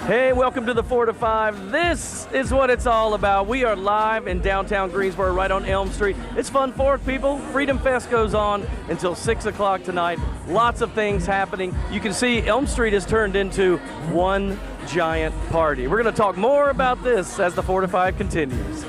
Hey, welcome to the 4 to 5. This is what it's all about. We are live in downtown Greensboro, right on Elm Street. It's Fun Fourth, people. Freedom Fest goes on until 6 o'clock tonight. Lots of things happening. You can see Elm Street has turned into one giant party. We're going to talk more about this as the 4 to 5 continues.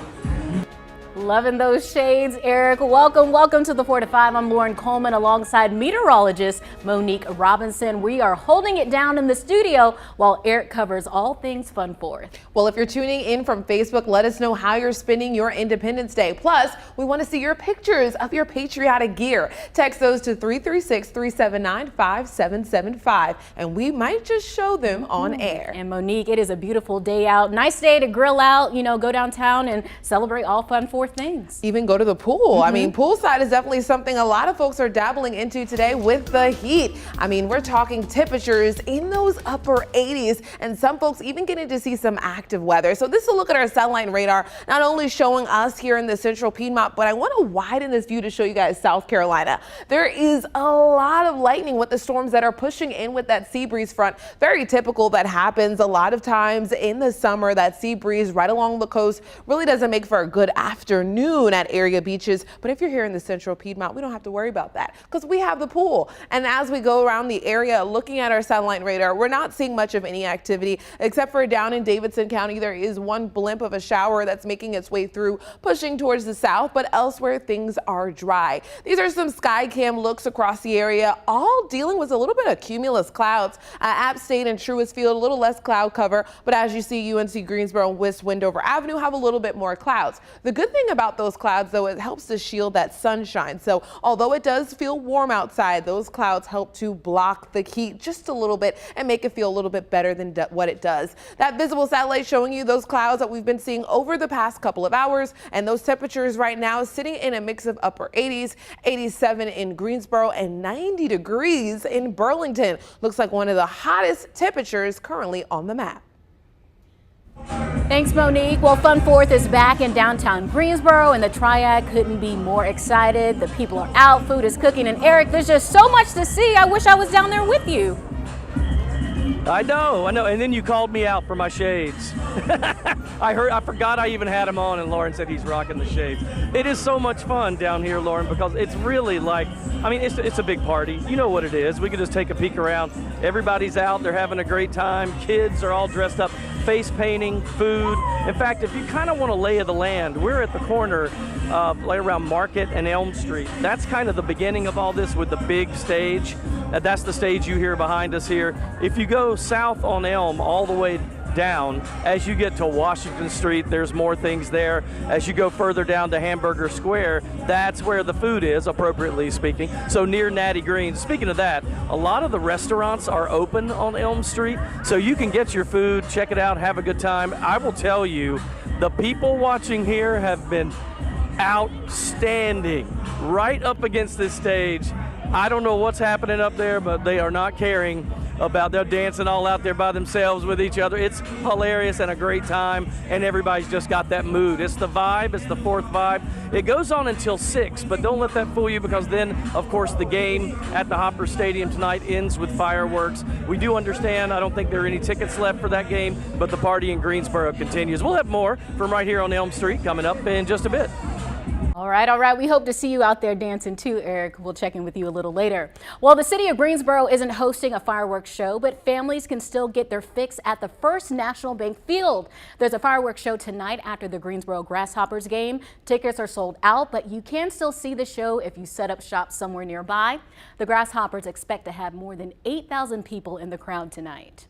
Loving those shades, Eric. Welcome to the 4 to 5. I'm Lauren Coleman alongside meteorologist Monique Robinson. We are holding it down in the studio while Eric covers all things Fun Fourth. Well, if you're tuning in from Facebook, let us know how you're spending your Independence Day. Plus, we want to see your pictures of your patriotic gear. Text those to 336-379-5775 and we might just show them on air. And Monique, it is a beautiful day out. Nice day to grill out, go downtown and celebrate all Fun Fourth things. Even go to the pool. I mean, poolside is definitely something a lot of folks are dabbling into today with the heat. I mean, we're talking temperatures in those upper 80s and some folks even getting to see some active weather. So this is a look at our satellite radar, not only showing us here in the central Piedmont, but I want to widen this view to show you guys South Carolina. There is a lot of lightning with the storms that are pushing in with that sea breeze front. Very typical that happens a lot of times in the summer. That sea breeze right along the coast really doesn't make for a good afternoon at area beaches, but if you're here in the central Piedmont, we don't have to worry about that because we have the pool. And as we go around the area looking at our satellite radar, we're not seeing much of any activity except for down in Davidson County. There is one blimp of a shower that's making its way through, pushing towards the south, but elsewhere things are dry. These are some sky cam looks across the area, all dealing with a little bit of cumulus clouds. App State and Truist Field, a little less cloud cover, but as you see, UNC Greensboro and West Wendover Avenue have a little bit more clouds. The good thing about those clouds, though, it helps to shield that sunshine. So although it does feel warm outside, those clouds help to block the heat just a little bit and make it feel a little bit better than what it does. That visible satellite showing you those clouds that we've been seeing over the past couple of hours, and those temperatures right now sitting in a mix of upper 80s, 87 in Greensboro and 90 degrees in Burlington. Looks like one of the hottest temperatures currently on the map. Thanks, Monique. Well, Fun Fourth is back in downtown Greensboro, and the Triad couldn't be more excited. The people are out, food is cooking, and Eric, there's just so much to see. I wish I was down there with you. I know. And then you called me out for my shades. I forgot I even had them on, and Lauren said he's rocking the shades. It is so much fun down here, Lauren, because it's really like, it's a big party. You know what it is. We can just take a peek around. Everybody's out. They're having a great time. Kids are all dressed up, face painting, food. In fact, if you kind of want to lay of the land, we're at the corner right around Market and Elm Street. That's kind of the beginning of all this with the big stage. That's the stage you hear behind us here. If you go south on Elm all the way down, as you get to Washington Street, there's more things there. As you go further down to Hamburger Square, that's where the food is, appropriately speaking. So near Natty Green. Speaking of that, a lot of the restaurants are open on Elm Street, so you can get your food, check it out, have a good time. I will tell you, the people watching here have been outstanding. Right up against this stage. I don't know what's happening up there, but they are not caring about, they're dancing all out there by themselves with each other. It's hilarious and a great time, and everybody's just got that mood. It's the vibe, it's the fourth vibe. It goes on until 6, but don't let that fool you, because then, of course, the game at the Hopper Stadium tonight ends with fireworks. We do understand, I don't think there are any tickets left for that game, but the party in Greensboro continues. We'll have more from right here on Elm Street coming up in just a bit. All right. We hope to see you out there dancing too, Eric. We'll check in with you a little later. Well, the city of Greensboro isn't hosting a fireworks show, but families can still get their fix at the First National Bank Field. There's a fireworks show tonight after the Greensboro Grasshoppers game. Tickets are sold out, but you can still see the show if you set up shop somewhere nearby. The Grasshoppers expect to have more than 8,000 people in the crowd tonight.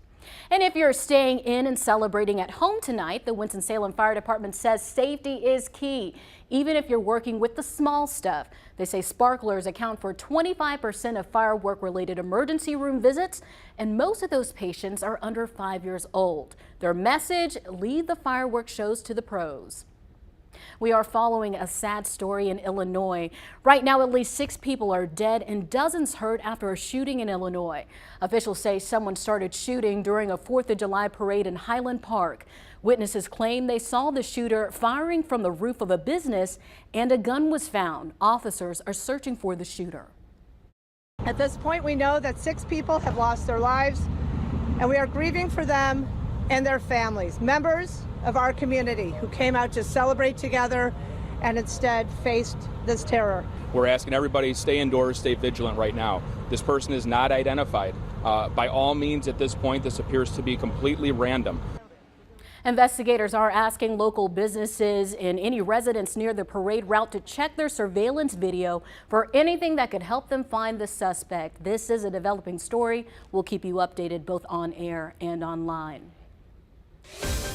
And if you're staying in and celebrating at home tonight, the Winston-Salem Fire Department says safety is key, even if you're working with the small stuff. They say sparklers account for 25% of firework-related emergency room visits, and most of those patients are under 5 years old. Their message: leave the fireworks shows to the pros. We are following a sad story in Illinois. Right now, at least 6 people are dead and dozens hurt after a shooting in Illinois. Officials say someone started shooting during a 4th of July parade in Highland Park. Witnesses claim they saw the shooter firing from the roof of a business, and a gun was found. Officers are searching for the shooter. At this point, we know that 6 people have lost their lives, and we are grieving for them and their families, members of our community who came out to celebrate together and instead faced this terror. We're asking everybody to stay indoors, stay vigilant right now. This person is not identified. By all means, at this point, this appears to be completely random. Investigators are asking local businesses and any residents near the parade route to check their surveillance video for anything that could help them find the suspect. This is a developing story. We'll keep you updated both on air and online.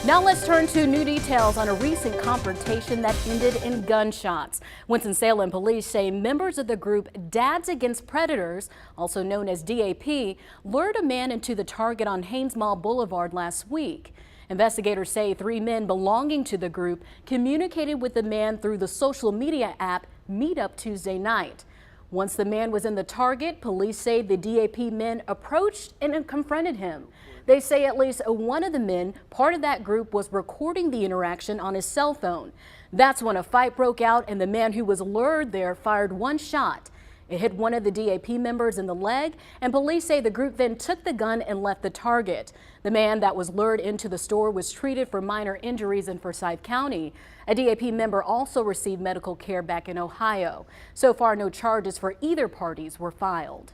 Now let's turn to new details on a recent confrontation that ended in gunshots. Winston-Salem police say members of the group Dads Against Predators, also known as DAP, lured a man into the Target on Haynes Mall Boulevard last week. Investigators say 3 men belonging to the group communicated with the man through the social media app Meetup Tuesday night. Once the man was in the Target, police say the DAP men approached and confronted him. They say at least one of the men, part of that group, was recording the interaction on his cell phone. That's when a fight broke out and the man who was lured there fired 1 shot. It hit one of the DAP members in the leg, and police say the group then took the gun and left the Target. The man that was lured into the store was treated for minor injuries in Forsyth County. A DAP member also received medical care back in Ohio. So far, no charges for either parties were filed.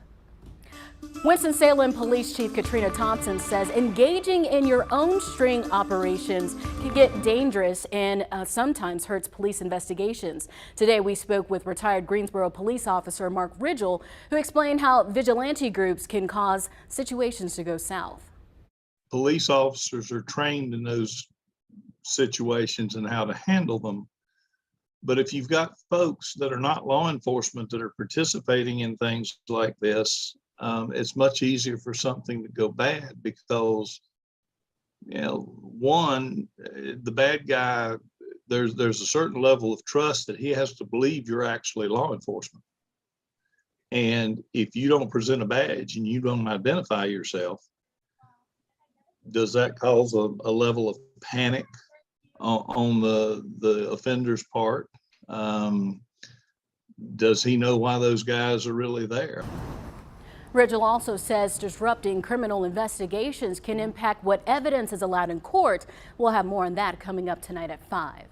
Winston-Salem Police Chief Katrina Thompson says engaging in your own string operations can get dangerous and sometimes hurts police investigations. Today we spoke with retired Greensboro police officer Mark Rigel, who explained how vigilante groups can cause situations to go south. Police officers are trained in those situations and how to handle them. But if you've got folks that are not law enforcement that are participating in things like this, it's much easier for something to go bad because, one, the bad guy, there's a certain level of trust that he has to believe you're actually law enforcement. And if you don't present a badge and you don't identify yourself, does that cause a level of panic on the offender's part? Does he know why those guys are really there? Rigel also says disrupting criminal investigations can impact what evidence is allowed in court. We'll have more on that coming up tonight at 5.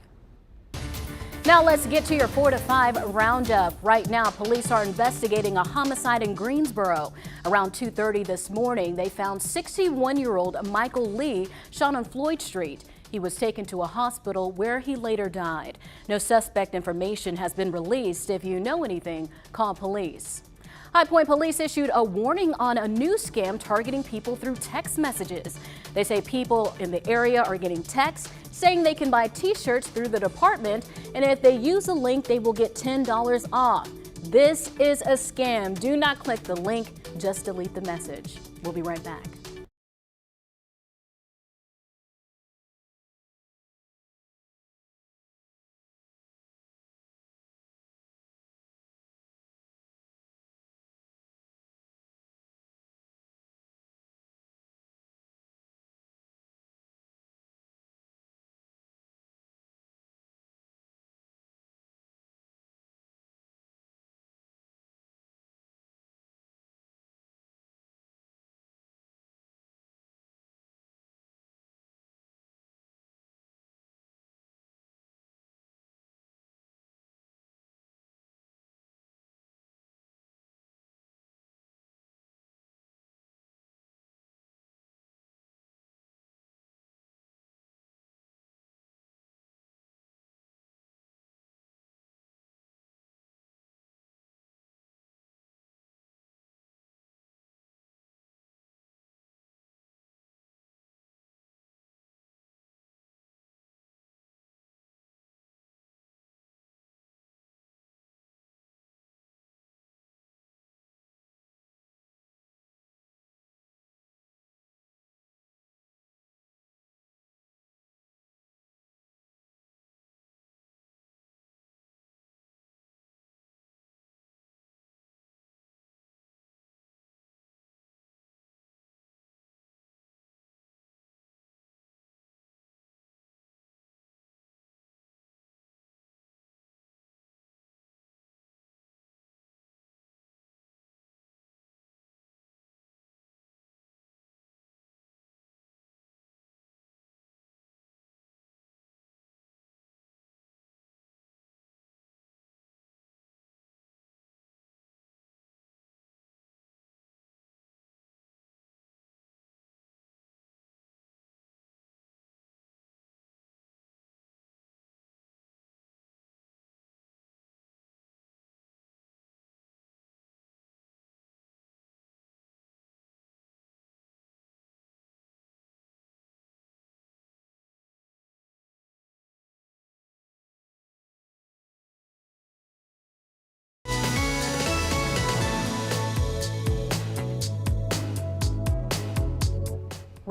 Now let's get to your 4 to 5 roundup. Right now, police are investigating a homicide in Greensboro. Around 2:30 this morning, they found 61-year-old Michael Lee shot on Floyd Street. He was taken to a hospital where he later died. No suspect information has been released. If you know anything, call police. High Point Police issued a warning on a new scam targeting people through text messages. They say people in the area are getting texts saying they can buy t-shirts through the department, and if they use a link, they will get $10 off. This is a scam. Do not click the link, just delete the message. We'll be right back.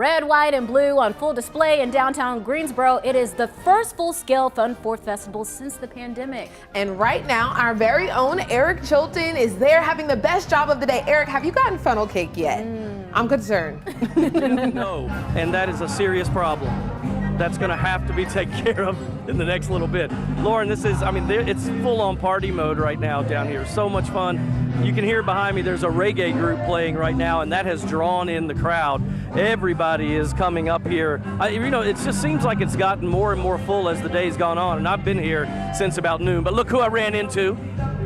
Red, white, and blue on full display in downtown Greensboro. It is the first full-scale Fun 4th Festival since the pandemic. And right now, our very own Eric Chilton is there having the best job of the day. Eric, have you gotten funnel cake yet? I'm concerned. No, and that is a serious problem. That's going to have to be taken care of in the next little bit. Lauren, this is, it's full-on party mode right now down here. So much fun. You can hear behind me, there's a reggae group playing right now, and that has drawn in the crowd. Everybody is coming up here. It just seems like it's gotten more and more full as the day's gone on, and I've been here since about noon. But look who I ran into,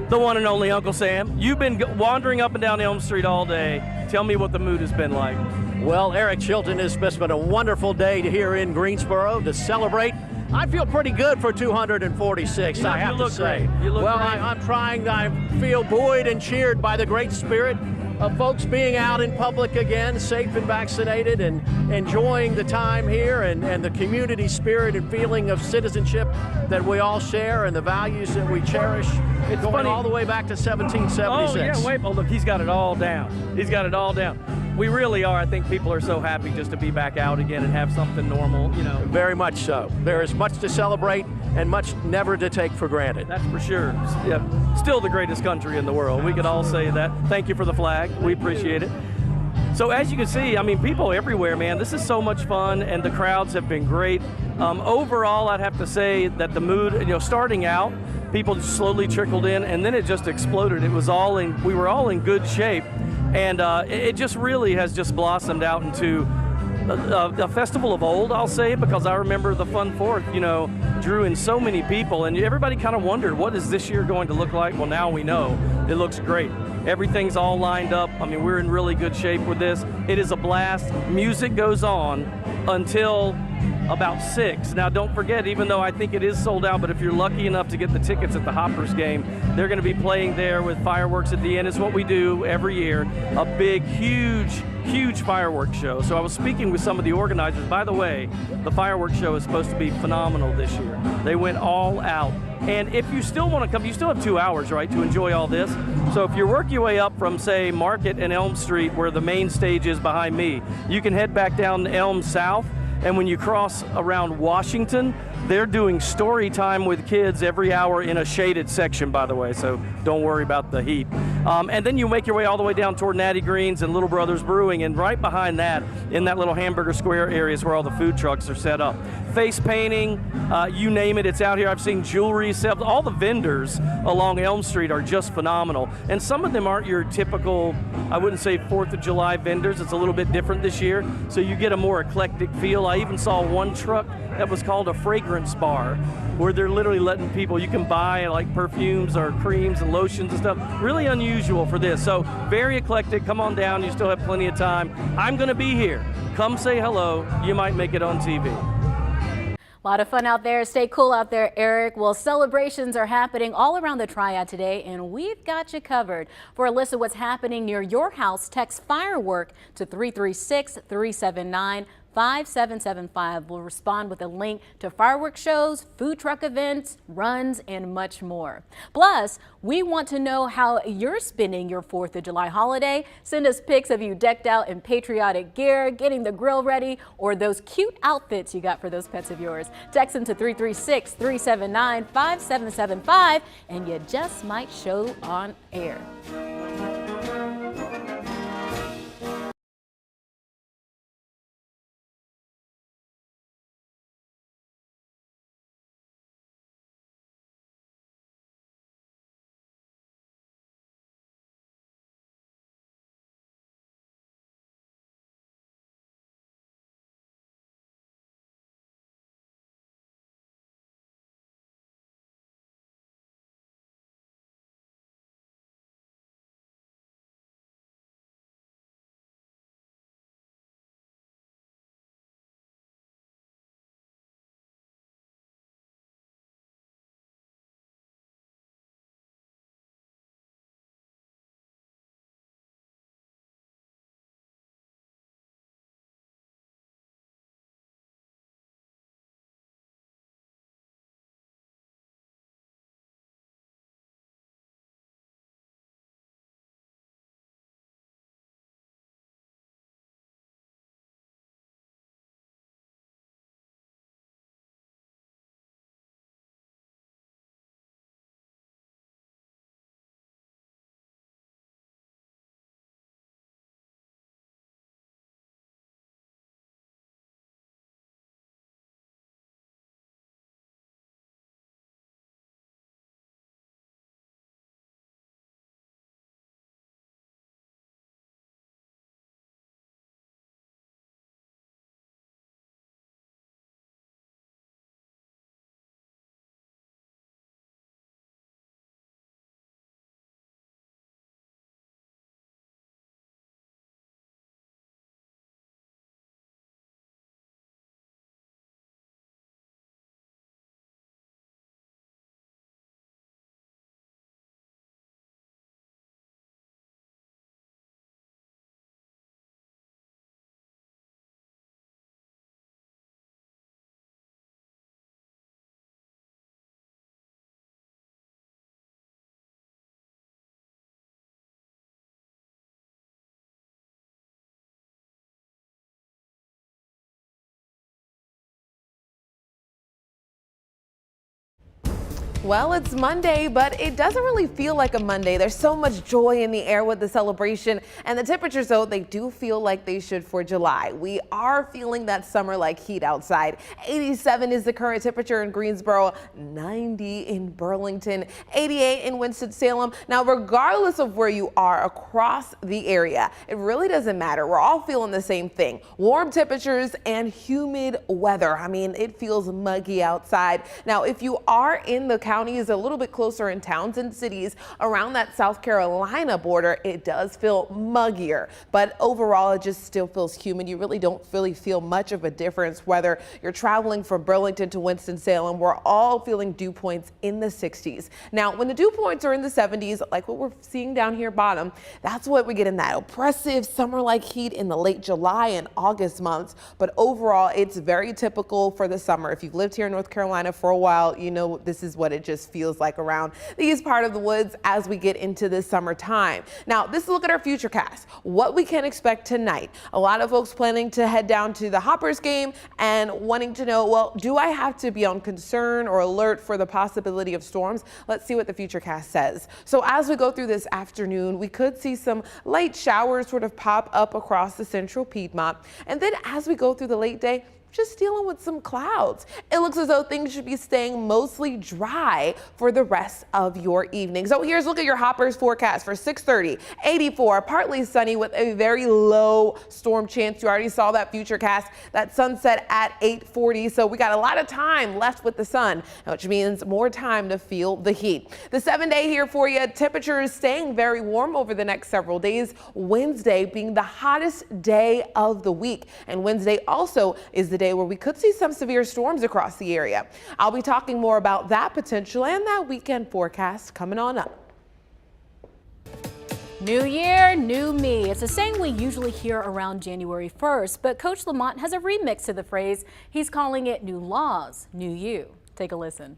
the one and only Uncle Sam. You've been wandering up and down Elm Street all day. Tell me what the mood has been like. Well, Eric Chilton, it's been a wonderful day here in Greensboro to celebrate. I feel pretty good for 246, I have to say. You look well, great. I'm trying. I feel buoyed and cheered by the great spirit of folks being out in public again, safe and vaccinated, and enjoying the time here, and the community spirit and feeling of citizenship that we all share and the values that we cherish. It's going funny. all the way back to 1776. Oh, yeah, wait. Oh, look, he's got it all down. He's got it all down. We really are. I think people are so happy just to be back out again and have something normal, Very much so. There is much to celebrate and much never to take for granted. That's for sure. Yeah, still the greatest country in the world. We could all say that. Thank you for the flag. We appreciate it. So as you can see, people everywhere, man. This is so much fun, and the crowds have been great. Overall, I'd have to say that the mood, starting out, people just slowly trickled in, and then it just exploded. We were all in good shape, and it just really has just blossomed out into a festival of old, I'll say, because I remember the Fun 4th, drew in so many people, and everybody kind of wondered, what is this year going to look like? Well, now we know. It looks great. Everything's all lined up. We're in really good shape with this. It is a blast. Music goes on until about 6. Now, don't forget, even though I think it is sold out, but if you're lucky enough to get the tickets at the Hoppers game, they're going to be playing there with fireworks at the end. It's what we do every year, a big, huge fireworks show. So I was speaking with some of the organizers. By the way, the fireworks show is supposed to be phenomenal this year. They went all out. And if you still want to come, you still have 2 hours, right, to enjoy all this. So if you work your way up from, say, Market and Elm Street, where the main stage is behind me, you can head back down Elm South. And when you cross around Washington, they're doing story time with kids every hour in a shaded section, by the way, so don't worry about the heat. And then you make your way all the way down toward Natty Green's and Little Brothers Brewing, and right behind that, in that little hamburger square area, is where all the food trucks are set up. Face painting, you name it, it's out here. I've seen jewelry, all the vendors along Elm Street are just phenomenal. And some of them aren't your typical, I wouldn't say 4th of July vendors. It's a little bit different this year, so you get a more eclectic feel. I even saw one truck that was called a fragrance bar, where they're literally letting people, you can buy like perfumes or creams and lotions and stuff. Really unusual for this. So very eclectic. Come on down. You still have plenty of time. I'm going to be here. Come say hello. You might make it on TV. A lot of fun out there. Stay cool out there, Eric. Well, celebrations are happening all around the Triad today, and we've got you covered. For a list of what's happening near your house, text firework to 336-379. 5775 will respond with a link to fireworks shows, food truck events, runs, and much more. Plus, we want to know how you're spending your 4th of July holiday. Send us pics of you decked out in patriotic gear, getting the grill ready, or those cute outfits you got for those pets of yours. Text them to 336-379-5775, and you just might show on air. Well, it's Monday, but it doesn't really feel like a Monday. There's so much joy in the air with the celebration, and the temperatures, though, they do feel like they should for July. We are feeling that summer-like heat outside. 87 is the current temperature in Greensboro, 90 in Burlington, 88 in Winston-Salem. Now, regardless of where you are across the area, it really doesn't matter. We're all feeling the same thing. Warm temperatures and humid weather. I mean, it feels muggy outside. Now, if you are in the counties a little bit closer in towns and cities around that South Carolina border, it does feel muggier, but overall it just still feels humid. You really don't really feel much of a difference whether you're traveling from Burlington to Winston-Salem. We're all feeling dew points in the 60s. Now, when the dew points are in the 70s, like what we're seeing down here bottom, that's what we get in that oppressive summer-like heat in the late July and August months. But overall, it's very typical for the summer. If you've lived here in North Carolina for a while, you know this is what it just feels like around these part of the woods as we get into this summertime. Now, this is a look at our futurecast, what we can expect tonight. A lot of folks planning to head down to the Hoppers game and wanting to know, well, do I have to be on concern or alert for the possibility of storms? Let's see what the futurecast says. So as we go through this afternoon, we could see some light showers sort of pop up across the central Piedmont. And then as we go through the late day, just dealing with some clouds. It looks as though things should be staying mostly dry for the rest of your evening. So here's a look at your Hoppers forecast for 6:30. 84, partly sunny with a very low storm chance. You already saw that futurecast, that sunset at 8:40. So we got a lot of time left with the sun, which means more time to feel the heat. The 7-day here for you. Temperatures staying very warm over the next several days. Wednesday being the hottest day of the week. And Wednesday also is the day where we could see some severe storms across the area. I'll be talking more about that potential and that weekend forecast coming on up. New year, new me. It's a saying we usually hear around January 1st, but Coach Lamont has a remix to the phrase. He's calling it new laws, new you. Take a listen.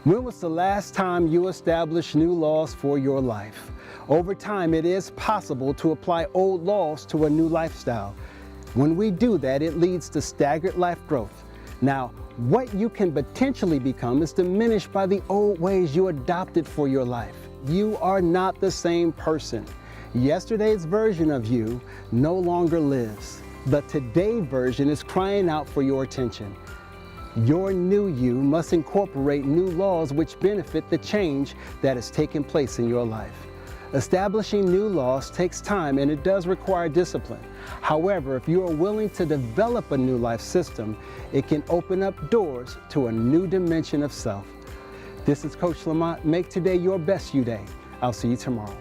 When was the last time you established new laws for your life? Over time, it is possible to apply old laws to a new lifestyle. When we do that, it leads to staggered life growth. Now, what you can potentially become is diminished by the old ways you adopted for your life. You are not the same person. Yesterday's version of you no longer lives. The today version is crying out for your attention. Your new you must incorporate new laws which benefit the change that has taken place in your life. Establishing new laws takes time and it does require discipline. However, if you are willing to develop a new life system, it can open up doors to a new dimension of self. This is Coach Lamont. Make today your best you day. I'll see you tomorrow.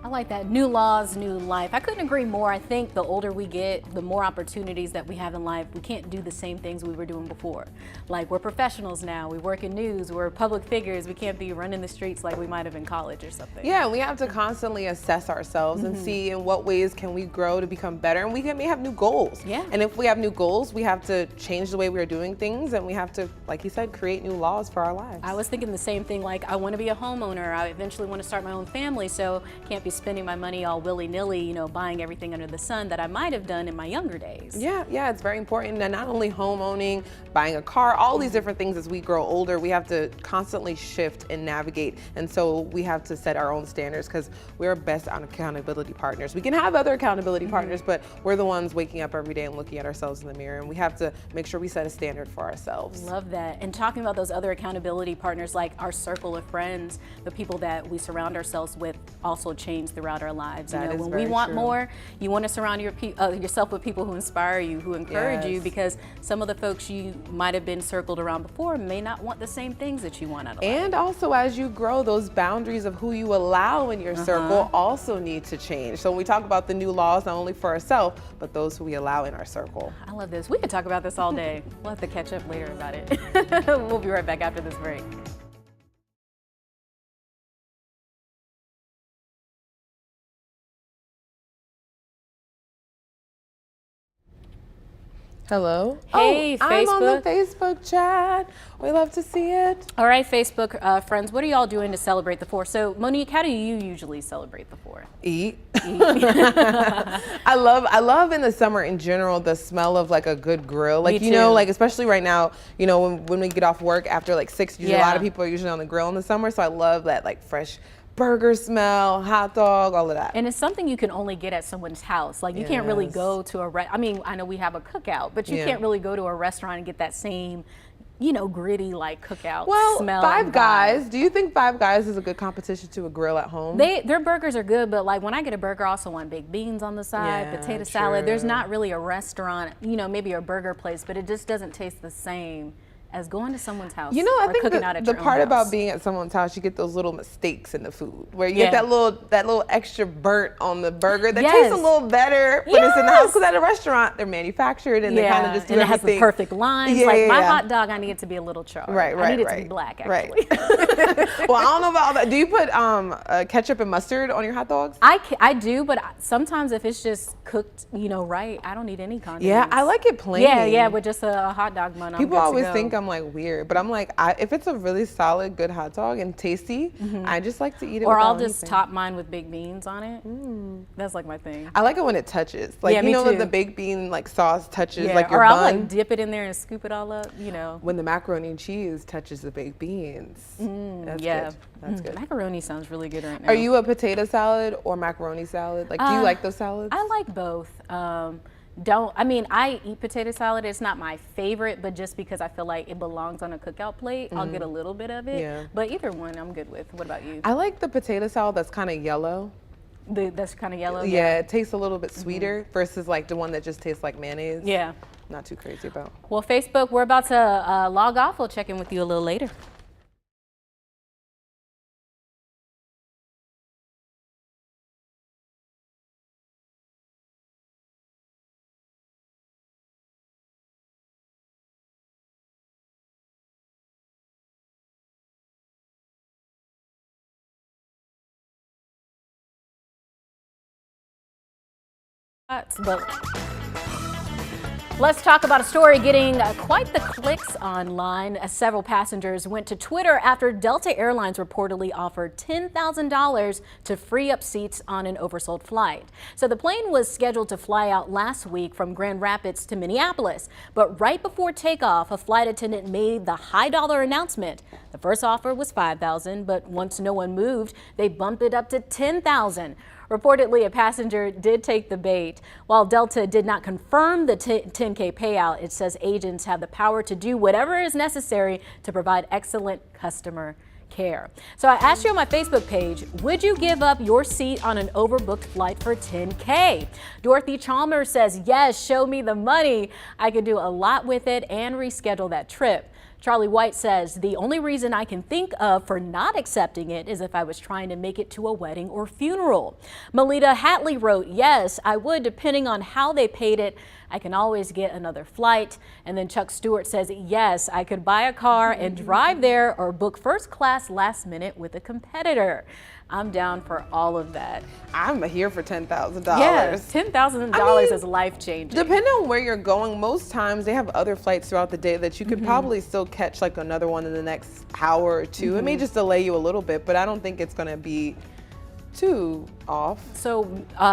I like that. New laws, new life. I couldn't agree more. I think the older we get, the more opportunities that we have in life. We can't do the same things we were doing before. Like, we're professionals now. We work in news. We're public figures. We can't be running the streets like we might have in college or something. Yeah, we have to constantly assess ourselves and see in what ways can we grow to become better. And we may have new goals. Yeah. And if we have new goals, we have to change the way we are doing things. And we have to, like you said, create new laws for our lives. I was thinking the same thing. Like, I want to be a homeowner. I eventually want to start my own family. So can't be spending my money all willy-nilly, you know, buying everything under the sun that I might have done in my younger days. Yeah, it's very important. And not only home owning, buying a car, all these different things as we grow older, we have to constantly shift and navigate. And so we have to set our own standards because we're best on accountability partners. We can have other accountability partners, but we're the ones waking up every day and looking at ourselves in the mirror. And we have to make sure we set a standard for ourselves. Love that. And talking about those other accountability partners, like our circle of friends, the people that we surround ourselves with also change throughout our lives. You know, when we want more, you want to surround yourself with people who inspire you, who encourage you, because some of the folks you might have been circled around before may not want the same things that you want out of life. And also, as you grow, those boundaries of who you allow in your circle also need to change. So when we talk about the new laws, not only for ourselves, but those who we allow in our circle. I love this. We could talk about this all day. We'll have to catch up later about it. We'll be right back after this break. Hello. Hey, I'm on the Facebook. Facebook chat. We love to see it. All right, Facebook friends, what are y'all doing to celebrate the 4th? So, Monique, how do you usually celebrate the 4th? Eat. I love in the summer in general the smell of like a good grill. Like, you know, like especially right now, you know, when we get off work after like 6, usually a lot of people are usually on the grill in the summer. So I love that like fresh burger smell, hot dog, all of that. And it's something you can only get at someone's house. Like you can't really go to I mean, I know we have a cookout, but you can't really go to a restaurant and get that same, you know, gritty like cookout smell. Five Guys. Do you think Five Guys is a good competition to a grill at home? Their burgers are good, but like when I get a burger, I also want baked beans on the side, potato salad. There's not really a restaurant, you know, maybe a burger place, but it just doesn't taste the same as going to someone's house. You know, I think the part house. About being at someone's house, you get those little mistakes in the food where you get that little extra burnt on the burger that tastes a little better when it's in the house. Because at a restaurant, they're manufactured and they kind of just do everything. It has the perfect lines. Like my hot dog, I need it to be a little charred. I need it to be black, actually. Well, I don't know about all that. Do you put ketchup and mustard on your hot dogs? I do, but sometimes if it's just cooked, you know, right, I don't need any condiments. Yeah, I like it plain. Yeah, with just a hot dog bun. People always think I'm like weird, but I'm like, if it's a really solid, good hot dog and tasty, I just like to eat it. Or I'll just top mine with baked beans on it. That's like my thing. I like it when it touches. Like you know when the baked bean like sauce touches like your bun. Or I'll like dip it in there and scoop it all up. You know. When the macaroni and cheese touches the baked beans. That's good. That's good. Macaroni sounds really good right now. Are you a potato salad or macaroni salad? Like, do you like those salads? I like both. I eat potato salad. It's not my favorite, but just because I feel like it belongs on a cookout plate, I'll get a little bit of it. Yeah. But either one I'm good with. What about you? I like the potato salad that's kind of yellow. That's kind of yellow? Yeah, it tastes a little bit sweeter versus like the one that just tastes like mayonnaise. Yeah. Not too crazy about. Well, Facebook, we're about to log off. We'll check in with you a little later. But let's talk about a story getting quite the clicks online as several passengers went to Twitter after Delta Airlines reportedly offered $10,000 to free up seats on an oversold flight. So the plane was scheduled to fly out last week from Grand Rapids to Minneapolis, but right before takeoff, a flight attendant made the high dollar announcement. The first offer was $5,000, but once no one moved, they bumped it up to $10,000. Reportedly, a passenger did take the bait. While Delta did not confirm the $10K payout, it says agents have the power to do whatever is necessary to provide excellent customer care. So I asked you on my Facebook page, would you give up your seat on an overbooked flight for $10K? Dorothy Chalmers says, yes, show me the money. I could do a lot with it and reschedule that trip. Charlie White says, the only reason I can think of for not accepting it is if I was trying to make it to a wedding or funeral. Melita Hatley wrote, yes, I would, depending on how they paid it. I can always get another flight. And then Chuck Stewart says, yes, I could buy a car and drive there or book first class last minute with a competitor. I'm down for all of that. I'm here for $10,000. Yeah, $10,000 is life changing. Depending on where you're going, most times they have other flights throughout the day that you could probably still catch like another one in the next hour or two. It may just delay you a little bit, but I don't think it's going to be too off. So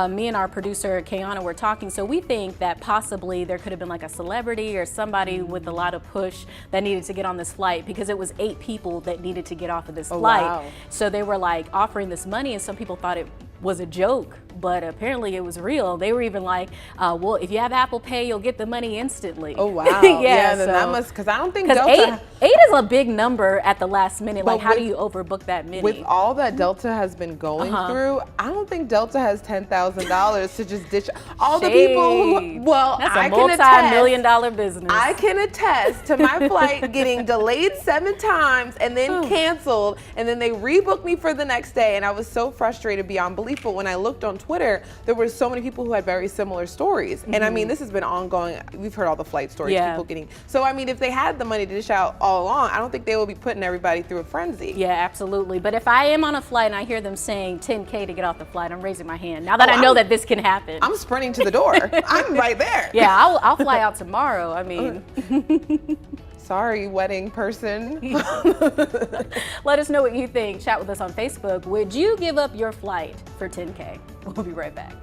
me and our producer Kayana were talking, so we think that possibly there could have been like a celebrity or somebody with a lot of push that needed to get on this flight, because it was 8 people that needed to get off of this flight. Wow. So they were like offering this money and some people thought it was a joke, but apparently it was real. They were even like, well, if you have Apple Pay, you'll get the money instantly. Oh, wow. Yeah, then that must, because I don't think Delta... 8 is a big number at the last minute. Like, how do you overbook that many? With all that Delta has been going through, I don't think Delta has $10,000 to just ditch all the people who, well, that's a multi-million-dollar business. I can attest to my flight getting delayed 7 times and then canceled, and then they rebooked me for the next day, and I was so frustrated beyond belief. belief, but when I looked on Twitter, there were so many people who had very similar stories. And I mean, this has been ongoing. We've heard all the flight stories, people getting. So I mean, if they had the money to dish out all along, I don't think they would be putting everybody through a frenzy. Yeah, absolutely. But if I am on a flight and I hear them saying $10K to get off the flight, I'm raising my hand. Now that I know that this can happen. I'm sprinting to the door. I'm right there. Yeah, I'll fly out tomorrow. I mean. Sorry, wedding person. Let us know what you think. Chat with us on Facebook. Would you give up your flight for $10K? We'll be right back.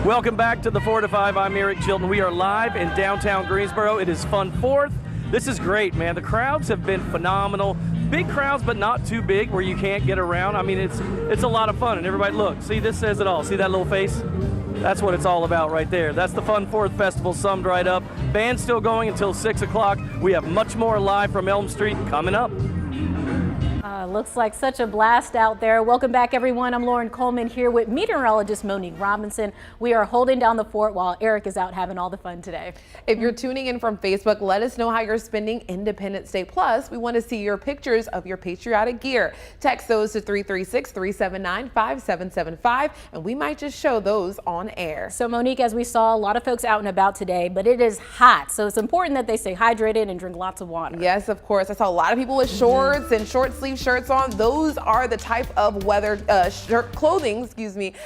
Welcome back to the 4 to 5. I'm Eric Chilton. We are live in downtown Greensboro. It is Fun 4th. This is great, man. The crowds have been phenomenal. Big crowds, but not too big where you can't get around. I mean, it's a lot of fun. And everybody, look, see, this says it all. See that little face? That's what it's all about right there. That's the Fun 4th Festival summed right up. Band's still going until 6 o'clock. We have much more live from Elm Street coming up. Looks like such a blast out there. Welcome back, everyone. I'm Lauren Coleman here with meteorologist Monique Robinson. We are holding down the fort while Eric is out having all the fun today. If you're tuning in from Facebook, let us know how you're spending Independence Day. Plus, we want to see your pictures of your patriotic gear. Text those to 336-379-5775, and we might just show those on air. So, Monique, as we saw, a lot of folks out and about today, but it is hot. So it's important that they stay hydrated and drink lots of water. Yes, of course. I saw a lot of people with shorts and short sleeve shirts on. Those are the type of weather clothing,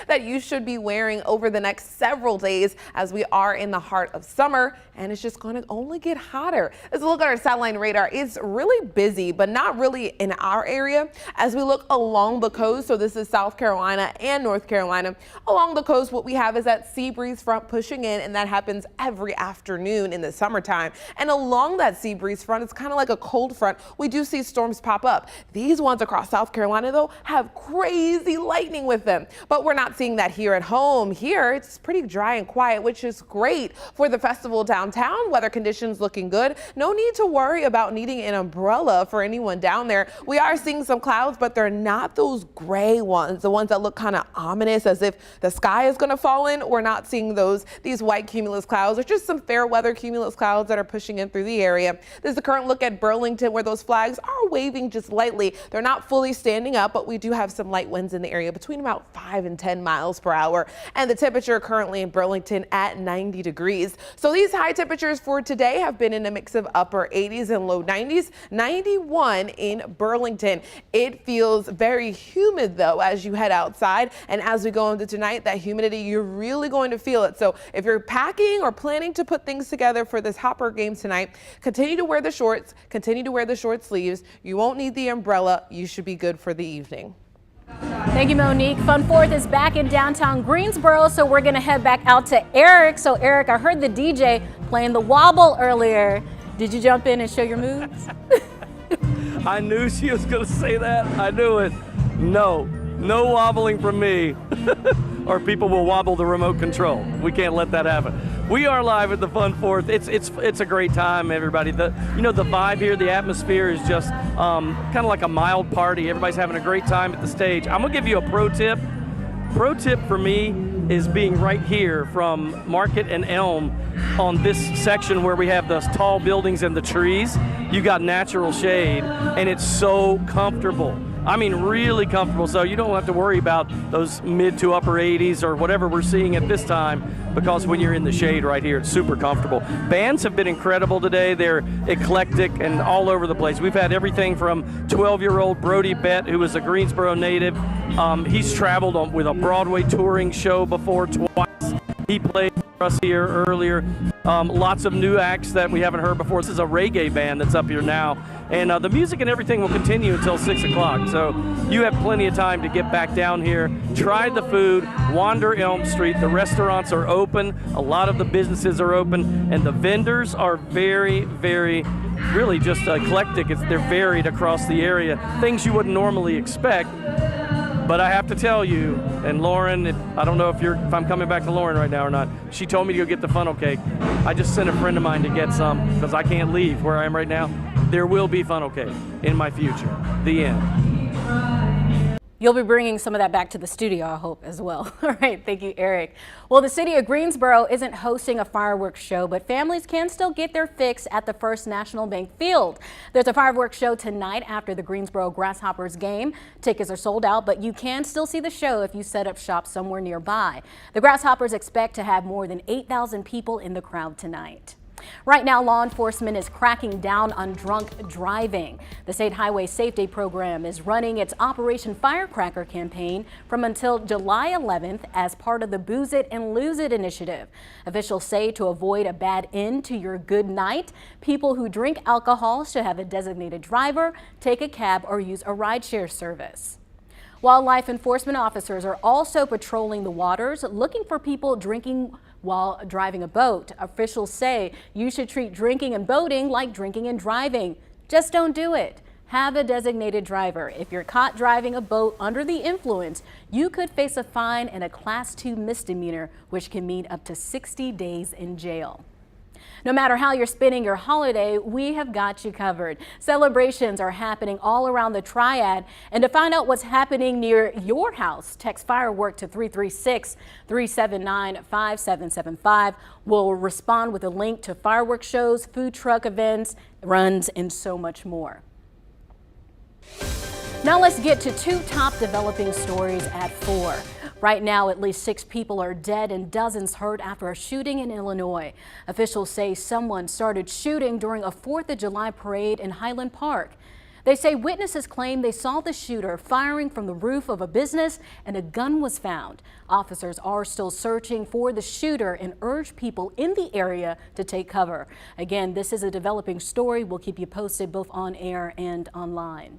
that you should be wearing over the next several days as we are in the heart of summer, and it's just going to only get hotter. As we look at our satellite radar, it's really busy, but not really in our area. As we look along the coast, so this is South Carolina and North Carolina. Along the coast, what we have is that sea breeze front pushing in, and that happens every afternoon in the summertime. And along that sea breeze front, it's kind of like a cold front. We do see storms pop up. These These ones across South Carolina, though, have crazy lightning with them. But we're not seeing that here at home. Here, it's pretty dry and quiet, which is great for the festival downtown. Weather conditions looking good. No need to worry about needing an umbrella for anyone down there. We are seeing some clouds, but they're not those gray ones, the ones that look kind of ominous as if the sky is going to fall in. We're not seeing these white cumulus clouds. There's just some fair weather cumulus clouds that are pushing in through the area. This is the current look at Burlington, where those flags are waving just lightly. They're not fully standing up, but we do have some light winds in the area between about 5 and 10 miles per hour. And the temperature currently in Burlington at 90 degrees. So these high temperatures for today have been in a mix of upper 80s and low 90s. 91 in Burlington. It feels very humid though as you head outside, and as we go into tonight, that humidity, you're really going to feel it. So if you're packing or planning to put things together for this Hopper game tonight, continue to wear the shorts, continue to wear the short sleeves. You won't need the umbrella. You should be good for the evening. Thank you, Monique. Fun Fourth is back in downtown Greensboro, so we're going to head back out to Eric. So Eric, I heard the DJ playing the wobble earlier. Did you jump in and show your moves? I knew she was going to say that. I knew it. No wobbling from me, or people will wobble the remote control. We can't let that happen. We are live at the Fun Fourth. It's a great time, everybody. The vibe here, the atmosphere is just kind of like a mild party. Everybody's having a great time at the stage. I'm gonna give you a pro tip. Pro tip for me is being right here from Market and Elm on this section where we have those tall buildings and the trees. You got natural shade, and it's so comfortable. I mean, really comfortable, so you don't have to worry about those mid to upper 80s or whatever we're seeing at this time, because when you're in the shade right here, it's super comfortable. Bands have been incredible today. They're eclectic and all over the place. We've had everything from 12-year-old Brody Bett, who is a Greensboro native. He's traveled with a Broadway touring show before twice. He played for us here earlier. Lots of new acts that we haven't heard before. This is a reggae band that's up here now. And the music and everything will continue until 6 o'clock. So you have plenty of time to get back down here, try the food, wander Elm Street. The restaurants are open. A lot of the businesses are open. And the vendors are very, very, really just eclectic. They're varied across the area. Things you wouldn't normally expect. But I have to tell you, and Lauren, I don't know if I'm coming back to Lauren right now or not. She told me to go get the funnel cake. I just sent a friend of mine to get some because I can't leave where I am right now. There will be funnel cake in my future. The end. You'll be bringing some of that back to the studio, I hope, as well. All right, thank you, Eric. Well, the city of Greensboro isn't hosting a fireworks show, but families can still get their fix at the First National Bank Field. There's a fireworks show tonight after the Greensboro Grasshoppers game. Tickets are sold out, but you can still see the show if you set up shop somewhere nearby. The Grasshoppers expect to have more than 8,000 people in the crowd tonight. Right now, law enforcement is cracking down on drunk driving. The State Highway Safety Program is running its Operation Firecracker campaign from until July 11th as part of the Booze It and Lose It initiative. Officials say to avoid a bad end to your good night, people who drink alcohol should have a designated driver, take a cab, or use a rideshare service. Wildlife enforcement officers are also patrolling the waters, looking for people drinking while driving a boat. Officials say you should treat drinking and boating like drinking and driving. Just don't do it. Have a designated driver. If you're caught driving a boat under the influence, you could face a fine and a Class 2 misdemeanor, which can mean up to 60 days in jail. No matter how you're spending your holiday, we have got you covered. Celebrations are happening all around the Triad. And to find out what's happening near your house, text firework to 336-379-5775. We'll respond with a link to fireworks shows, food truck events, runs, and so much more. Now let's get to two top developing stories at 4. Right now, at least 6 people are dead and dozens hurt after a shooting in Illinois. Officials say someone started shooting during a 4th of July parade in Highland Park. They say witnesses claim they saw the shooter firing from the roof of a business and a gun was found. Officers are still searching for the shooter and urge people in the area to take cover. Again, this is a developing story. We'll keep you posted both on air and online.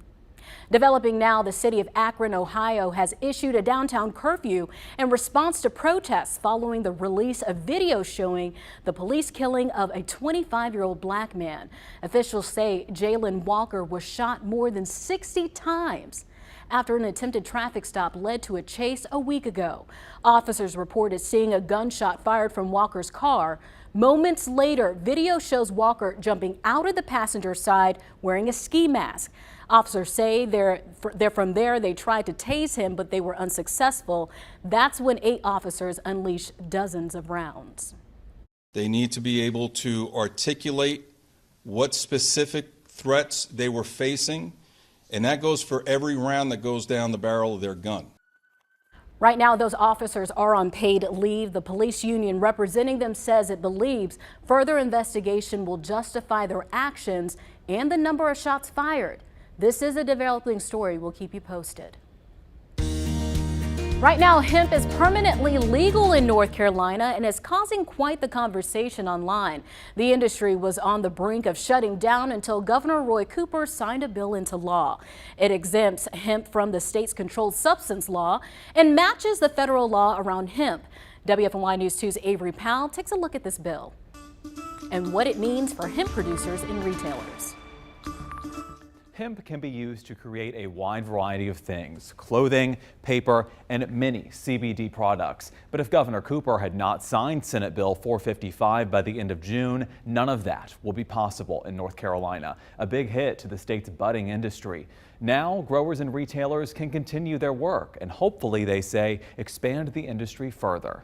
Developing now, the city of Akron, Ohio has issued a downtown curfew in response to protests following the release of video showing the police killing of a 25-year-old black man. Officials say Jalen Walker was shot more than 60 times after an attempted traffic stop led to a chase a week ago. Officers reported seeing a gunshot fired from Walker's car. Moments later, video shows Walker jumping out of the passenger side wearing a ski mask. Officers say from there they tried to tase him, but they were unsuccessful. That's when 8 officers unleashed dozens of rounds. They need to be able to articulate what specific threats they were facing, and that goes for every round that goes down the barrel of their gun. Right now, those officers are on paid leave. The police union representing them says it believes further investigation will justify their actions and the number of shots fired. This is a developing story. We'll keep you posted. Right now, hemp is permanently legal in North Carolina and is causing quite the conversation online. The industry was on the brink of shutting down until Governor Roy Cooper signed a bill into law. It exempts hemp from the state's controlled substance law and matches the federal law around hemp. WFNY News 2's Avery Powell takes a look at this bill and what it means for hemp producers and retailers. Hemp can be used to create a wide variety of things: clothing, paper, and many CBD products. But if Governor Cooper had not signed Senate Bill 455 by the end of June, none of that will be possible in North Carolina, a big hit to the state's budding industry. Now, growers and retailers can continue their work and hopefully, they say, expand the industry further.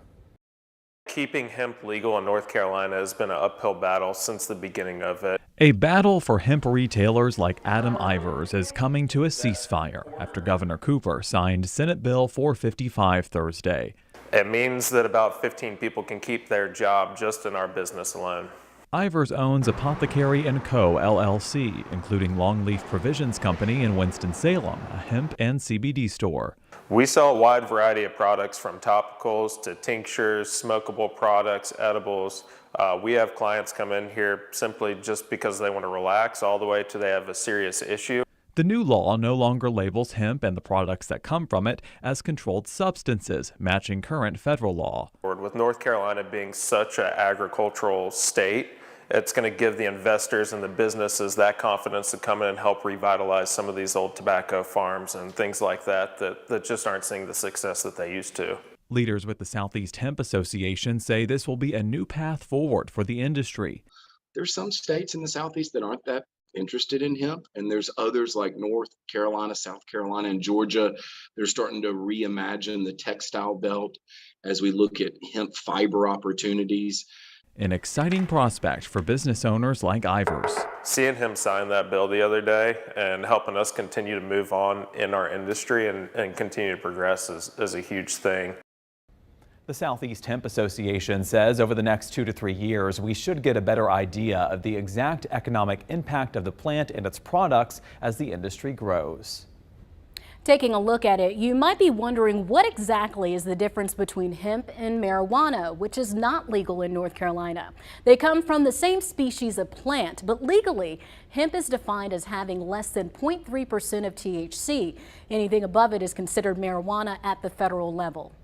Keeping hemp legal in North Carolina has been an uphill battle since the beginning of it. A battle for hemp retailers like Adam Ivers is coming to a ceasefire after Governor Cooper signed Senate Bill 455 Thursday. It means that about 15 people can keep their job just in our business alone. Ivers owns Apothecary & Co. LLC, including Longleaf Provisions Company in Winston-Salem, a hemp and CBD store. We sell a wide variety of products from topicals to tinctures, smokable products, edibles. We have clients come in here simply just because they want to relax, all the way to they have a serious issue. The new law no longer labels hemp and the products that come from it as controlled substances, matching current federal law. With North Carolina being such an agricultural state, it's going to give the investors and the businesses that confidence to come in and help revitalize some of these old tobacco farms and things like that just aren't seeing the success that they used to. Leaders with the Southeast Hemp Association say this will be a new path forward for the industry. There's some states in the Southeast that aren't that interested in hemp, and there's others like North Carolina, South Carolina, and Georgia. They're starting to reimagine the textile belt as we look at hemp fiber opportunities. An exciting prospect for business owners like Ivers. Seeing him sign that bill the other day and helping us continue to move on in our industry and continue to progress is a huge thing. The Southeast Hemp Association says over the next 2 to 3 years, we should get a better idea of the exact economic impact of the plant and its products as the industry grows. Taking a look at it, you might be wondering what exactly is the difference between hemp and marijuana, which is not legal in North Carolina. They come from the same species of plant, but legally, hemp is defined as having less than 0.3% of THC. Anything above it is considered marijuana at the federal level.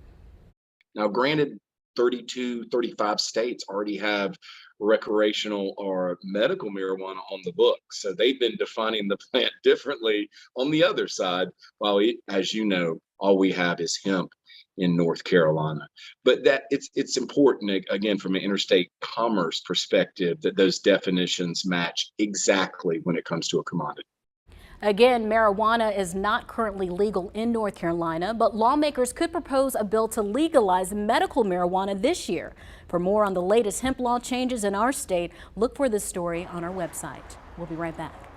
Now, granted, 32, 35 states already have recreational or medical marijuana on the books. So they've been defining the plant differently on the other side, while as you know, all we have is hemp in North Carolina. But that it's important, again, from an interstate commerce perspective, that those definitions match exactly when it comes to a commodity. Again, marijuana is not currently legal in North Carolina, but lawmakers could propose a bill to legalize medical marijuana this year. For more on the latest hemp law changes in our state, look for this story on our website. We'll be right back.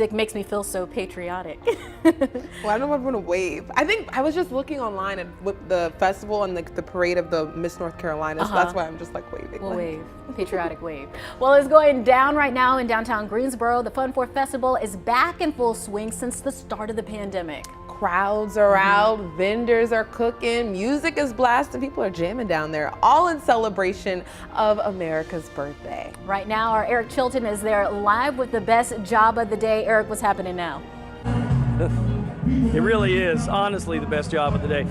music makes me feel so patriotic. Well, I don't know if I'm gonna wave. I think I was just looking online at the festival and the parade of the Miss North Carolina, so that's why I'm just like waving. We'll wave. Patriotic wave. Well, it's going down right now in downtown Greensboro. The Fun 4 Festival is back in full swing since the start of the pandemic. Crowds are out, vendors are cooking, music is blasting, people are jamming down there, all in celebration of America's birthday. Right now, our Eric Chilton is there live with the best job of the day. Eric, what's happening now? It really is, honestly, the best job of the day.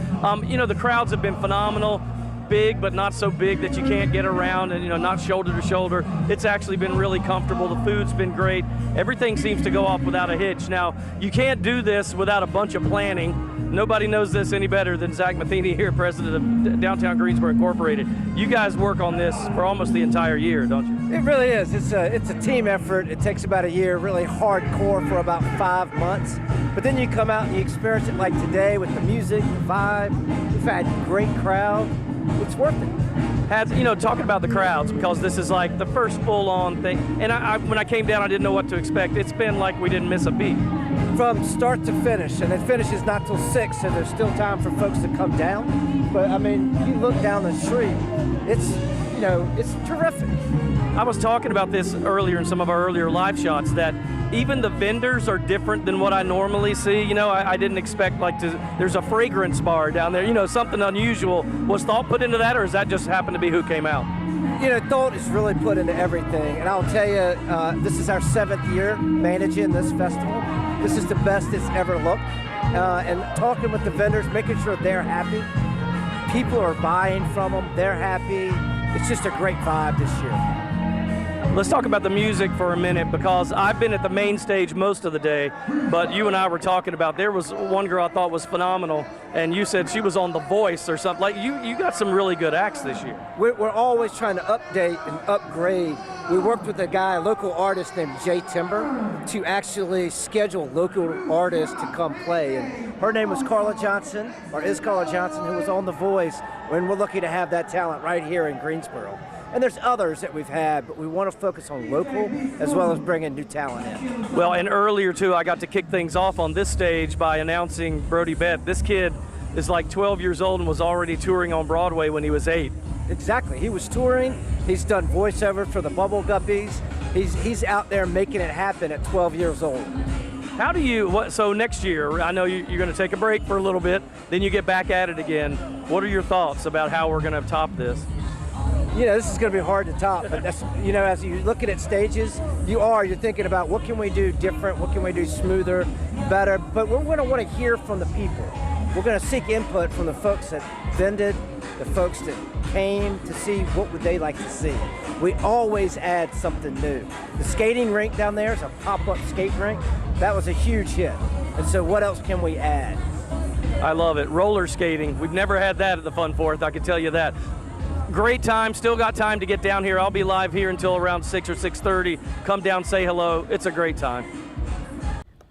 You know, the crowds have been phenomenal. Big, but not so big that you can't get around, and not shoulder to shoulder. It's actually been really comfortable. The food's been great. Everything seems to go off without a hitch. Now, you can't do this without a bunch of planning. Nobody knows this any better than Zach Matheny here, president of Downtown Greensboro Incorporated. You guys work on this for almost the entire year, don't you? It really is. It's a team effort. It takes about a year, really hardcore for about 5 months. But then you come out and you experience it like today with the music, the vibe. We've had great crowd. It's worth it. Talking about the crowds, because this is like the first full-on thing. And when I came down, I didn't know what to expect. It's been like we didn't miss a beat. From start to finish, and it finishes not till 6, so there's still time for folks to come down. But I mean, you look down the street, it's terrific. I was talking about this earlier in some of our earlier live shots, that even the vendors are different than what I normally see. I didn't expect there's a fragrance bar down there, something unusual. Was thought put into that, or does that just happen to be who came out? Thought is really put into everything. And I'll tell you, this is our 7th year managing this festival. This is the best it's ever looked. And talking with the vendors, making sure they're happy. People are buying from them, they're happy. It's just a great vibe this year. Let's talk about the music for a minute, because I've been at the main stage most of the day, but you and I were talking about, there was one girl I thought was phenomenal, and you said she was on The Voice or something. Like, you got some really good acts this year. We're always trying to update and upgrade. We worked with a local artist named Jay Timber, to actually schedule local artists to come play. And her name was Carla Johnson, or is Carla Johnson, who was on The Voice, and we're lucky to have that talent right here in Greensboro. And there's others that we've had, but we want to focus on local as well as bringing new talent in. Well, and earlier too, I got to kick things off on this stage by announcing Brody Bett. This kid is like 12 years old and was already touring on Broadway when he was 8. Exactly, he was touring. He's done voiceover for the Bubble Guppies. He's out there making it happen at 12 years old. How do you, so next year, I know you're going to take a break for a little bit, then you get back at it again. What are your thoughts about how we're going to top this? This is going to be hard to top, but that's, as you look at stages, you're thinking about what can we do different, what can we do smoother, better, but we're going to want to hear from the people. We're going to seek input from the folks that vended, the folks that came to see what would they like to see. We always add something new. The skating rink down there is a pop-up skate rink. That was a huge hit. And so what else can we add? I love it. Roller skating. We've never had that at the Fun Fourth, I can tell you that. Great time, still got time to get down here. I'll be live here until around 6 or 6:30. Come down, say hello. It's a great time.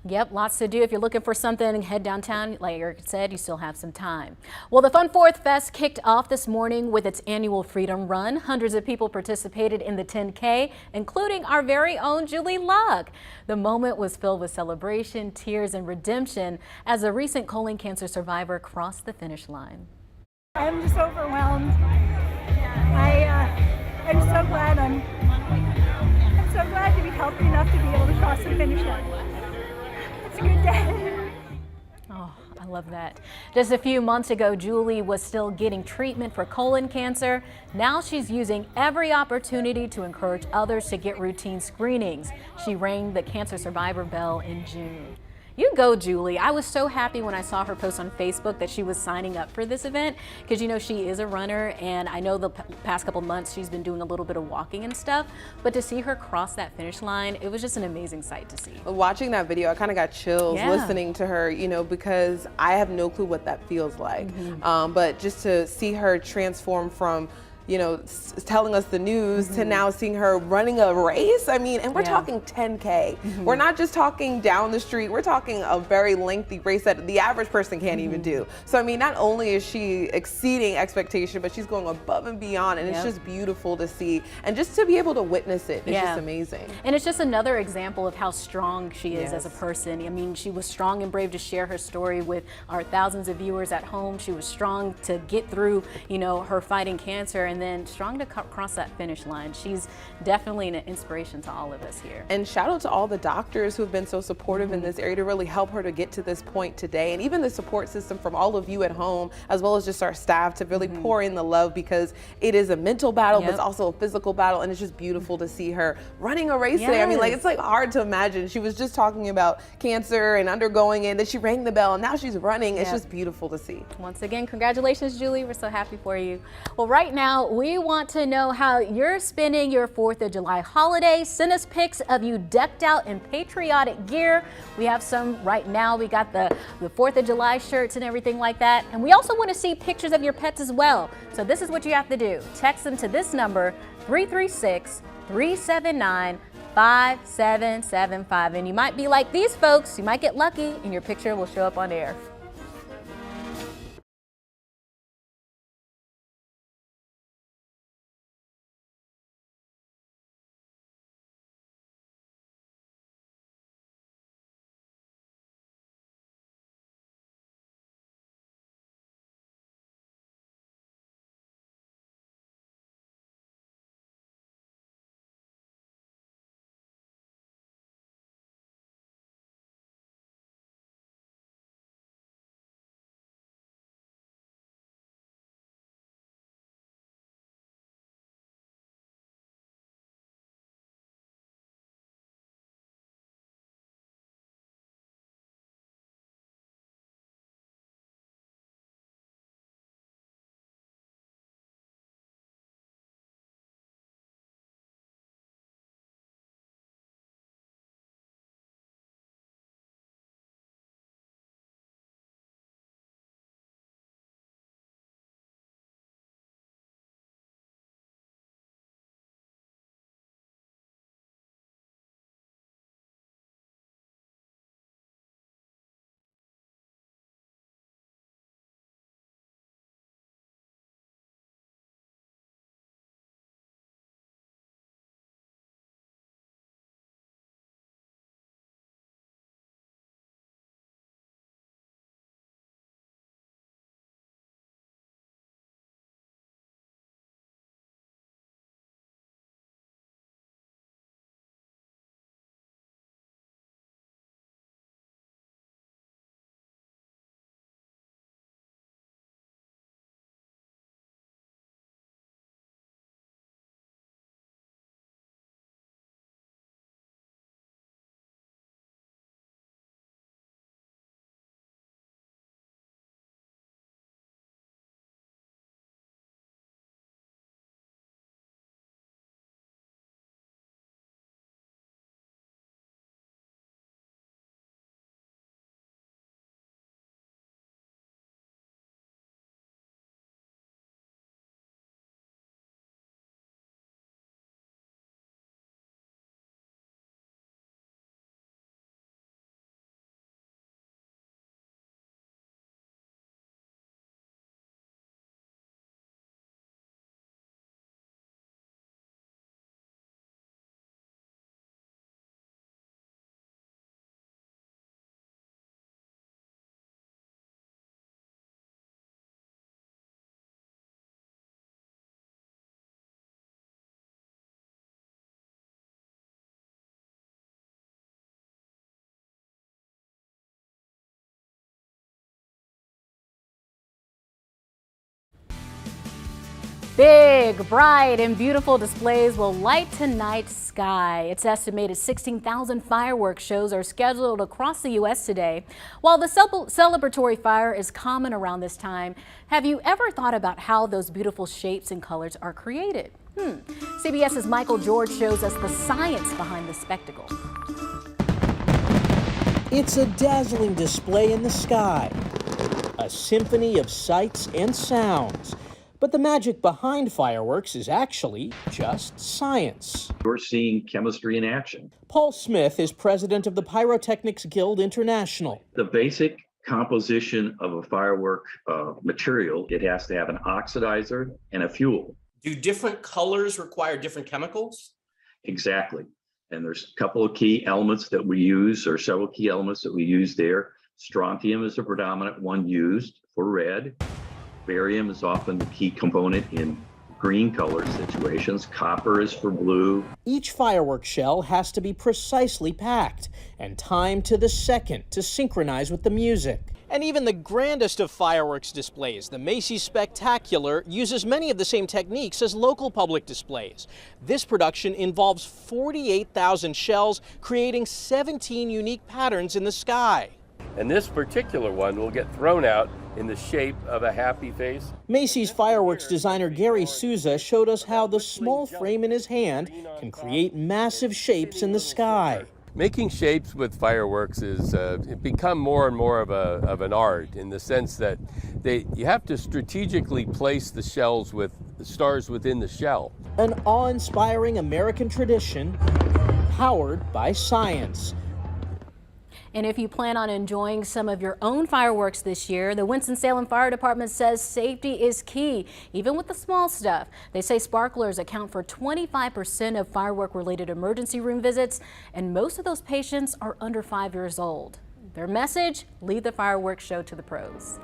Yep, lots to do. If you're looking for something, head downtown. Like Eric said, you still have some time. Well, the Fun Fourth Fest kicked off this morning with its annual Freedom Run. Hundreds of people participated in the 10K, including our very own Julie Luck. The moment was filled with celebration, tears, and redemption as a recent colon cancer survivor crossed the finish line. I'm just overwhelmed. I'm so glad I'm so glad to be healthy enough to be able to cross the finish line. It's a good day. Oh, I love that. Just a few months ago, Julie was still getting treatment for colon cancer. Now she's using every opportunity to encourage others to get routine screenings. She rang the cancer survivor bell in June. You go, Julie. I was so happy when I saw her post on Facebook that she was signing up for this event, because she is a runner, and I know the past couple months she's been doing a little bit of walking and stuff, but to see her cross that finish line, it was just an amazing sight to see. Watching that video, I kind of got chills listening to her, because I have no clue what that feels like. But just to see her transform from you know, telling us the news to now seeing her running a race. I mean, and we're talking 10K. We're not just talking down the street. We're talking a very lengthy race that the average person can't even do. So, I mean, not only is she exceeding expectation, but she's going above and beyond. And it's just beautiful to see. And just to be able to witness it, it's just amazing. And it's just another example of how strong she is as a person. I mean, she was strong and brave to share her story with our thousands of viewers at home. She was strong to get through, you know, her fighting cancer, and then strong to cross that finish line. She's definitely an inspiration to all of us here. And shout out to all the doctors who have been so supportive in this area to really help her to get to this point today. And even the support system from all of you at home, as well as just our staff, to really pour in the love, because it is a mental battle, but it's also a physical battle. And it's just beautiful to see her running a race today. I mean, like, it's like hard to imagine. She was just talking about cancer and undergoing it, then she rang the bell, and now she's running. It's just beautiful to see. Once again, congratulations, Julie. We're so happy for you. Well, right now, we want to know how you're spending your 4th of July holiday. Send us pics of you decked out in patriotic gear. We have some right now. We got the 4th of July shirts and everything like that. And we also want to see pictures of your pets as well. So this is what you have to do. Text them to this number, 336-379-5775. And you might be like these folks. You might get lucky and your picture will show up on air. Big, bright, and beautiful displays will light tonight's sky. It's estimated 16,000 fireworks shows are scheduled across the U.S. today. While the celebratory fire is common around this time, have you ever thought about how those beautiful shapes and colors are created? CBS's Michael George shows us the science behind the spectacle. It's a dazzling display in the sky, a symphony of sights and sounds. But the magic behind fireworks is actually just science. We're seeing chemistry in action. Paul Smith is president of the Pyrotechnics Guild International. The basic composition of a firework material, it has to have an oxidizer and a fuel. Do different colors require different chemicals? Exactly. And there's a couple of key elements that we use, or several key elements that we use there. Strontium is the predominant one used for red. Barium is often the key component in green color situations. Copper is for blue. Each firework shell has to be precisely packed and timed to the second to synchronize with the music. And even the grandest of fireworks displays, the Macy's Spectacular, uses many of the same techniques as local public displays. This production involves 48,000 shells, creating 17 unique patterns in the sky. And this particular one will get thrown out in the shape of a happy face. Macy's fireworks designer Gary Souza showed us how the small frame in his hand can create massive shapes in the sky. Making shapes with fireworks is become more and more of an art, in the sense that you have to strategically place the shells with the stars within the shell. An awe-inspiring American tradition powered by science. And if you plan on enjoying some of your own fireworks this year, the Winston-Salem Fire Department says safety is key, even with the small stuff. They say sparklers account for 25% of firework-related emergency room visits, and most of those patients are under 5 years old. Their message: leave the fireworks show to the pros.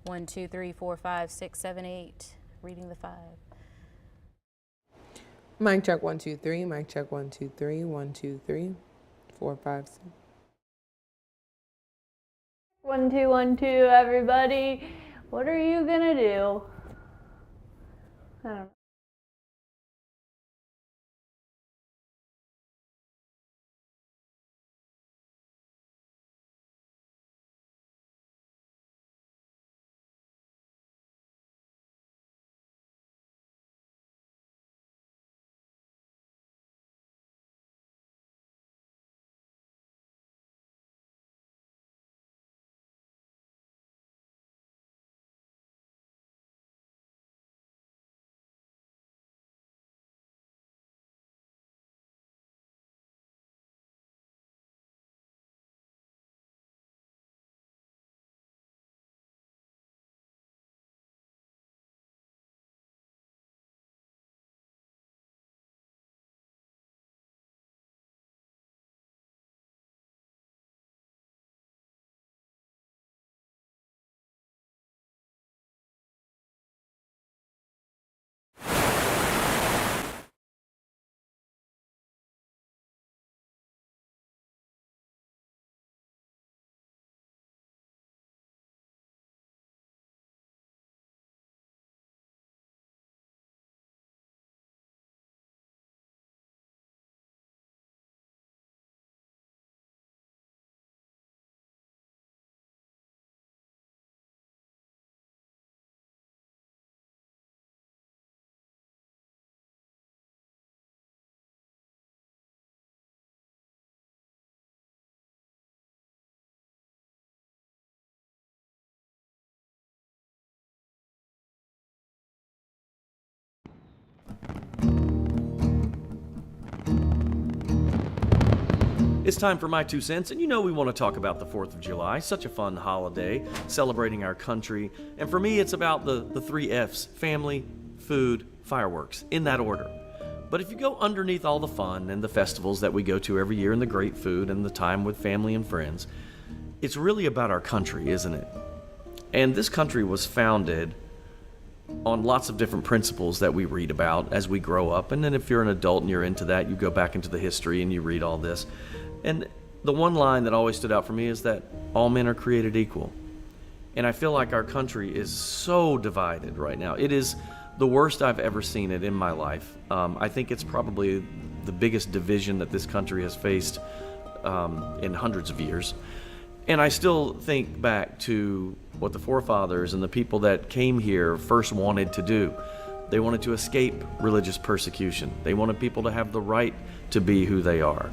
One, two, three, four, five, six, seven, 8. Reading the 5. Mic check 1 2 3. Mic check 1 2 3. 1 2 3. 4 5 6. 1 2 1 2. Everybody, what are you gonna do? I don't know. It's time for my 2 cents, and you know we want to talk about the 4th of July. Such a fun holiday, celebrating our country. And for me, it's about the 3 F's: family, food, fireworks, in that order. But if you go underneath all the fun and the festivals that we go to every year and the great food and the time with family and friends, it's really about our country, isn't it? And this country was founded on lots of different principles that we read about as we grow up. And then if you're an adult and you're into that, you go back into the history and you read all this. And the one line that always stood out for me is that all men are created equal. And I feel like our country is so divided right now. It is the worst I've ever seen it in my life. I think it's probably the biggest division that this country has faced in hundreds of years. And I still think back to what the forefathers and the people that came here first wanted to do. They wanted to escape religious persecution. They wanted people to have the right to be who they are.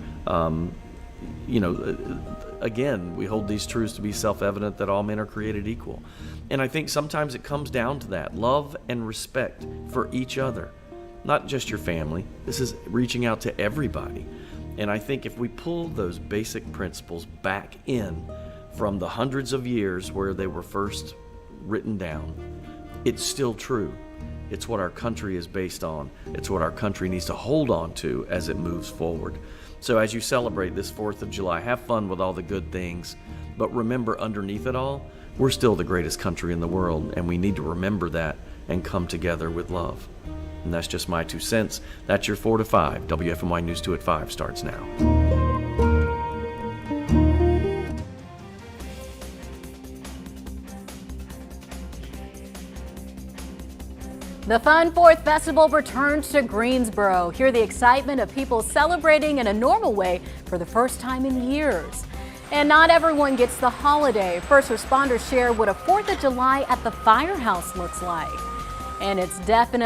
Again, we hold these truths to be self-evident that all men are created equal. And I think sometimes it comes down to that, love and respect for each other, not just your family. This is reaching out to everybody. And I think if we pull those basic principles back in from the hundreds of years where they were first written down, it's still true. It's what our country is based on. It's what our country needs to hold on to as it moves forward. So as you celebrate this 4th of July, have fun with all the good things, but remember, underneath it all, we're still the greatest country in the world, and we need to remember that and come together with love. And that's just my 2 cents. That's your 4 to 5. WFMY News 2 at 5 starts now. The Fun 4th Festival returns to Greensboro. Hear the excitement of people celebrating in a normal way for the first time in years. And not everyone gets the holiday. First responders share what a 4th of July at the firehouse looks like. And it's definitely